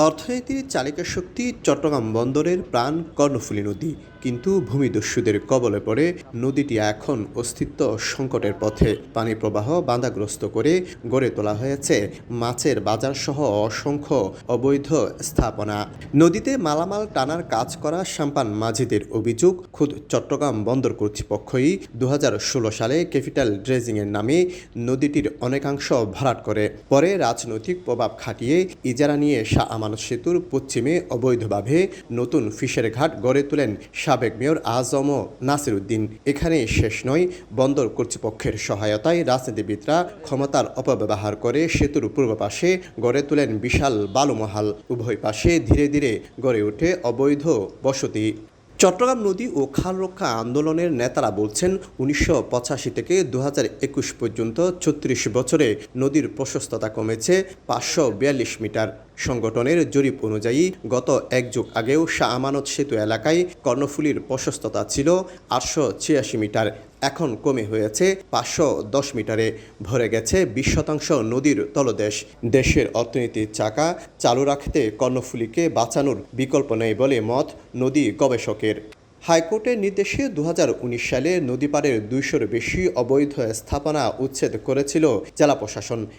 অর্থনীতির চালিকা শক্তি চট্টগ্রাম বন্দরের প্রাণ কর্ণফুলী নদী, কিন্তু ভূমিদস্যুদের কবলে পড়ে নদীটি এখন অস্তিত্ব সংকটের পথে। পানি প্রবাহ বাধাগ্রস্ত করে গড়ে তোলা হয়েছে মাছের বাজারসহ অসংখ্য অবৈধ স্থাপনা। নদীতে মালামাল টানার কাজ করা সাম্পান মাঝিদের অভিযোগ, খোদ চট্টগ্রাম বন্দর কর্তৃপক্ষই 2016 সালে ক্যাপিটাল ড্রেজিংয়ের নামে নদীটির অনেকাংশ ভরাট করে। পরে রাজনৈতিক প্রভাব খাটিয়ে ইজারা নিয়ে শাহ আমানত সেতুর পশ্চিমে অবৈধভাবে নতুন ফিশারি ঘাট গড়ে তোলেন সাবেক মেয়র আজম নাসির উদ্দিন। এখানে শেষ নয়, বন্দর কর্তৃপক্ষের সহায়তায় রাজনীতিবিদরা ক্ষমতার অপব্যবহার করে সেতুর পূর্ব পাশে গড়ে তোলেন বিশাল বালুমহাল। উভয় পাশে ধীরে ধীরে গড়ে ওঠে অবৈধ বসতি। চট্টগ্রাম নদী ও খাল রক্ষা আন্দোলনের নেতারা বলছেন, 1985 থেকে 2021 পর্যন্ত 36 বছরে নদীর প্রশস্ততা কমেছে 542 মিটার। সংগঠনের জরিপ অনুযায়ী গত এক যুগ আগেও শাহ আমানত সেতু এলাকায় কর্ণফুলীর প্রশস্ততা ছিল 886 মিটার, এখন কমে হয়েছে 510 মিটারে। ভরে গেছে 20% নদীর তলদেশ। দেশের অর্থনীতির চাকা চালু রাখতে কর্ণফুলীকে বাঁচানোর বিকল্প নেই বলে মত নদী গবেষকের। হাইকোর্টের নির্দেশে 2019 সালে নদীপাড়ের 200-র বেশি অবৈধ স্থাপনা উচ্ছেদ করেছিল জেলা প্রশাসন।